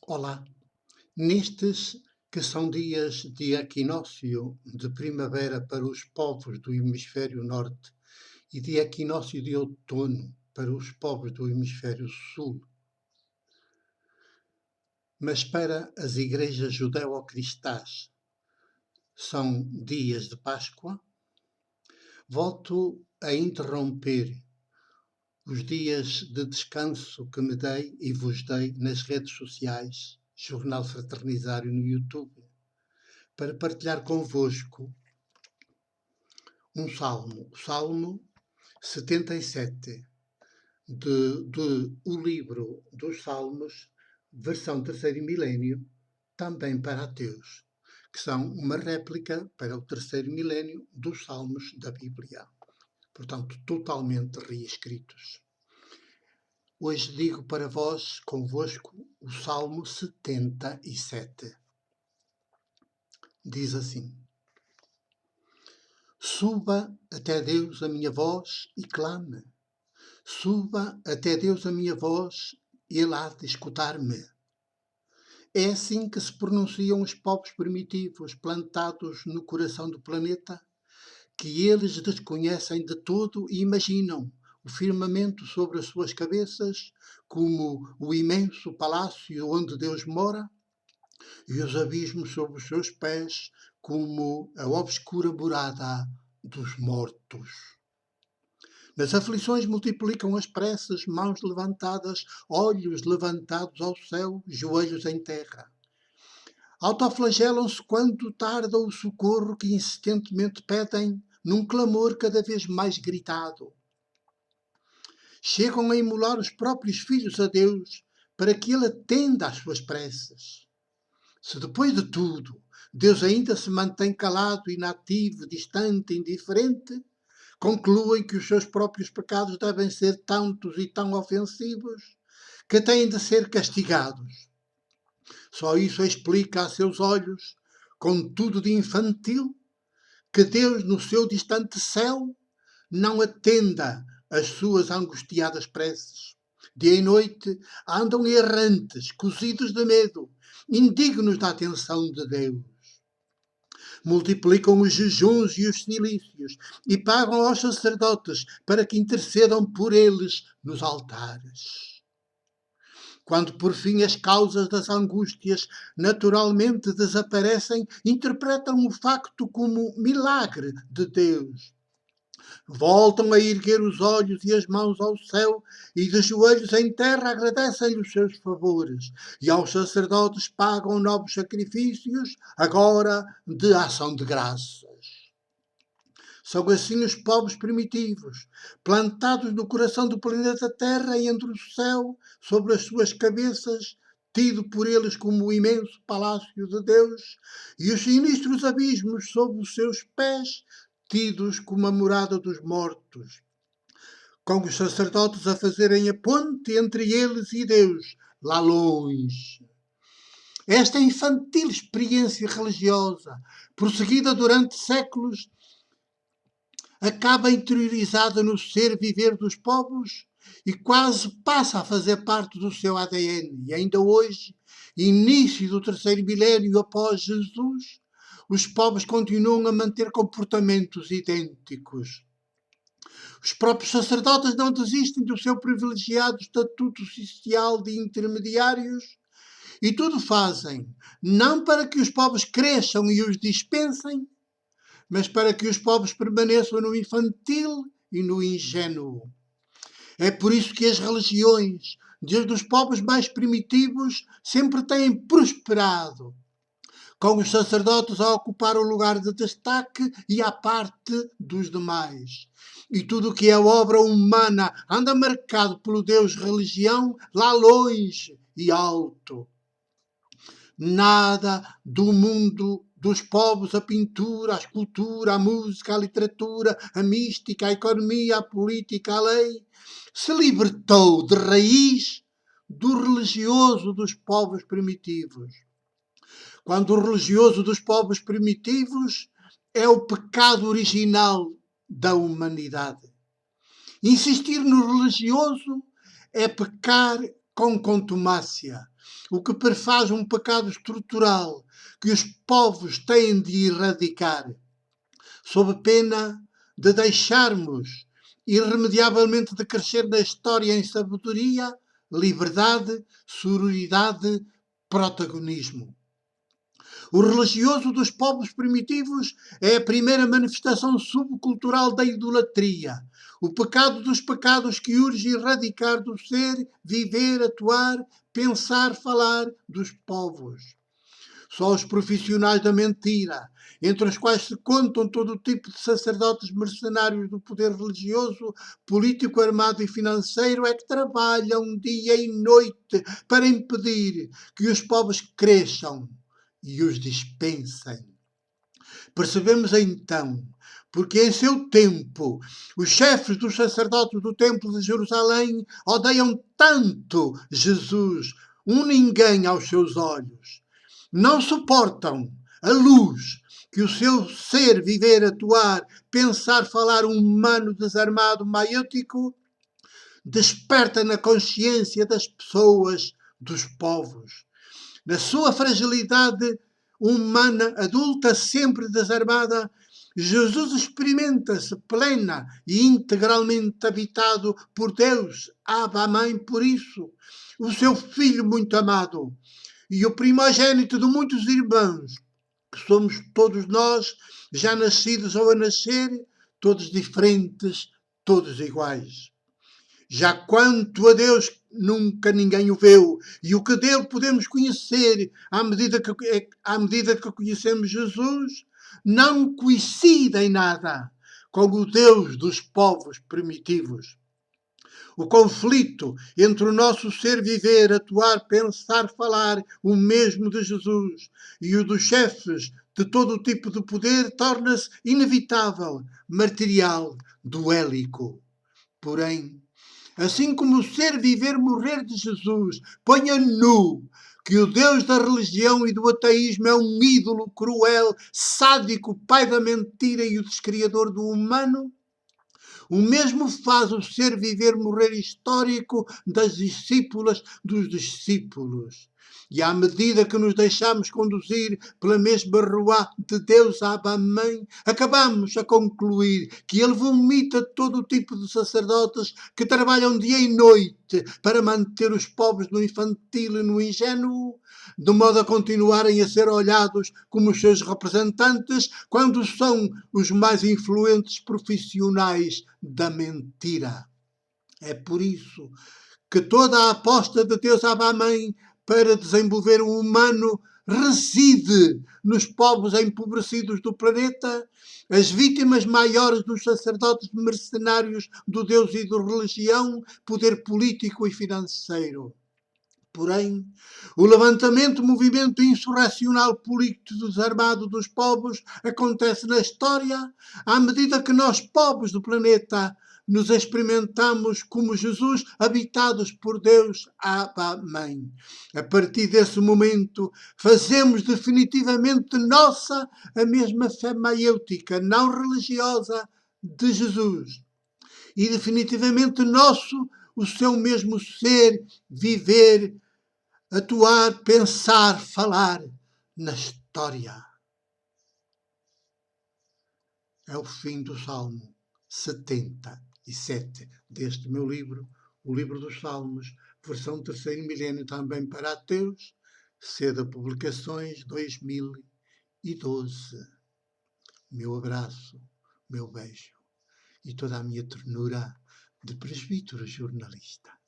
Olá, nestes que são dias de equinócio de primavera para os povos do hemisfério norte e de equinócio de outono para os povos do hemisfério sul, mas para as igrejas judeo-cristãs são dias de Páscoa, volto a interromper os dias de descanso que me dei e vos dei nas redes sociais, Jornal Fraternizário no YouTube, para partilhar convosco um salmo, o Salmo 77, o livro dos Salmos, versão terceiro milénio, também para ateus, que são uma réplica para o terceiro milénio dos Salmos da Bíblia, portanto, totalmente reescritos. Hoje digo para vós, convosco, o Salmo 77. Diz assim: Suba até Deus a minha voz e clame. Suba até Deus a minha voz e Ele há de escutar-me. É assim que se pronunciam os povos primitivos plantados no coração do planeta, que eles desconhecem de todo e imaginam o firmamento sobre as suas cabeças como o imenso palácio onde Deus mora e os abismos sob os seus pés como a obscura morada dos mortos. Nas aflições multiplicam as preces, mãos levantadas, olhos levantados ao céu, joelhos em terra. Autoflagelam-se quando tarda o socorro que insistentemente pedem, num clamor cada vez mais gritado. Chegam a imolar os próprios filhos a Deus para que Ele atenda às suas preces. Se depois de tudo Deus ainda se mantém calado, inativo, distante, indiferente, concluem que os seus próprios pecados devem ser tantos e tão ofensivos que têm de ser castigados. Só isso explica a seus olhos, com tudo de infantil, que Deus no seu distante céu não atenda às suas angustiadas preces. Dia e noite andam errantes, cozidos de medo, indignos da atenção de Deus. Multiplicam os jejuns e os cilícios e pagam aos sacerdotes para que intercedam por eles nos altares. Quando por fim as causas das angústias naturalmente desaparecem, interpretam o facto como milagre de Deus. Voltam a erguer os olhos e as mãos ao céu e de joelhos em terra agradecem-lhe os seus favores e aos sacerdotes pagam novos sacrifícios, agora de ação de graças. São assim os povos primitivos, plantados no coração do planeta Terra e entre o céu, sobre as suas cabeças, tido por eles como o imenso palácio de Deus, e os sinistros abismos sob os seus pés, tidos como a morada dos mortos, com os sacerdotes a fazerem a ponte entre eles e Deus, lá longe. Esta infantil experiência religiosa, prosseguida durante séculos, acaba interiorizada no ser viver dos povos e quase passa a fazer parte do seu ADN. E ainda hoje, início do terceiro milénio após Jesus, os povos continuam a manter comportamentos idênticos. Os próprios sacerdotes não desistem do seu privilegiado estatuto social de intermediários e tudo fazem, não para que os povos cresçam e os dispensem, mas para que os povos permaneçam no infantil e no ingênuo. É por isso que as religiões, desde os povos mais primitivos, sempre têm prosperado, com os sacerdotes a ocupar o lugar de destaque e à parte dos demais. E tudo o que é obra humana anda marcado pelo Deus religião lá longe e alto. Nada do mundo dos povos, a pintura, a escultura, a música, a literatura, a mística, a economia, a política, a lei, se libertou de raiz do religioso dos povos primitivos. Quando o religioso dos povos primitivos é o pecado original da humanidade. Insistir no religioso é pecar com contumácia, o que perfaz um pecado estrutural que os povos têm de erradicar, sob pena de deixarmos irremediavelmente de crescer na história em sabedoria, liberdade, sororidade, protagonismo. O religioso dos povos primitivos é a primeira manifestação subcultural da idolatria, o pecado dos pecados que urge erradicar do ser, viver, atuar, pensar, falar dos povos. Só os profissionais da mentira, entre os quais se contam todo o tipo de sacerdotes mercenários do poder religioso, político, armado e financeiro, é que trabalham dia e noite para impedir que os povos cresçam e os dispensem. Percebemos então porque em seu tempo os chefes dos sacerdotes do templo de Jerusalém odeiam tanto Jesus, um ninguém aos seus olhos. Não suportam a luz que o seu ser, viver, atuar, pensar, falar humano, desarmado, maiútico, desperta na consciência das pessoas, dos povos. Na sua fragilidade humana, adulta, sempre desarmada, Jesus experimenta-se plena e integralmente habitado por Deus, Abba, Mãe, por isso, o seu Filho muito amado e o primogênito de muitos irmãos, que somos todos nós, já nascidos ou a nascer, todos diferentes, todos iguais. Já quanto a Deus, nunca ninguém o viu, e o que dele podemos conhecer à medida que conhecemos Jesus, não coincide em nada com o Deus dos povos primitivos. O conflito entre o nosso ser viver, atuar, pensar, falar, o mesmo de Jesus, e o dos chefes de todo o tipo de poder torna-se inevitável, material, duélico. Porém, assim como o ser viver morrer de Jesus ponha nu que o Deus da religião e do ateísmo é um ídolo cruel, sádico, pai da mentira e o descriador do humano, o mesmo faz o ser viver morrer histórico das discípulas dos discípulos. E à medida que nos deixamos conduzir pela mesma rua de Deus, Abba, Mãe, acabamos a concluir que ele vomita todo o tipo de sacerdotes que trabalham dia e noite para manter os povos no infantil e no ingênuo, de modo a continuarem a ser olhados como os seus representantes quando são os mais influentes profissionais da mentira. É por isso que toda a aposta de Deus Abba, Mãe, para desenvolver o humano reside nos povos empobrecidos do planeta, as vítimas maiores dos sacerdotes mercenários do Deus e da religião, poder político e financeiro. Porém, o movimento insurrecional político desarmado dos povos acontece na história à medida que nós, povos do planeta, nos experimentamos como Jesus, habitados por Deus, Abba, Mãe. A partir desse momento, fazemos definitivamente nossa a mesma fé maiêutica, não religiosa, de Jesus. E definitivamente nosso o seu mesmo ser, viver, atuar, pensar, falar na história. É o fim do Salmo 77 deste meu livro, o livro dos Salmos, versão terceiro milénio também para ateus, Seda Publicações 2012. Meu abraço, meu beijo e toda a minha ternura de presbítero jornalista.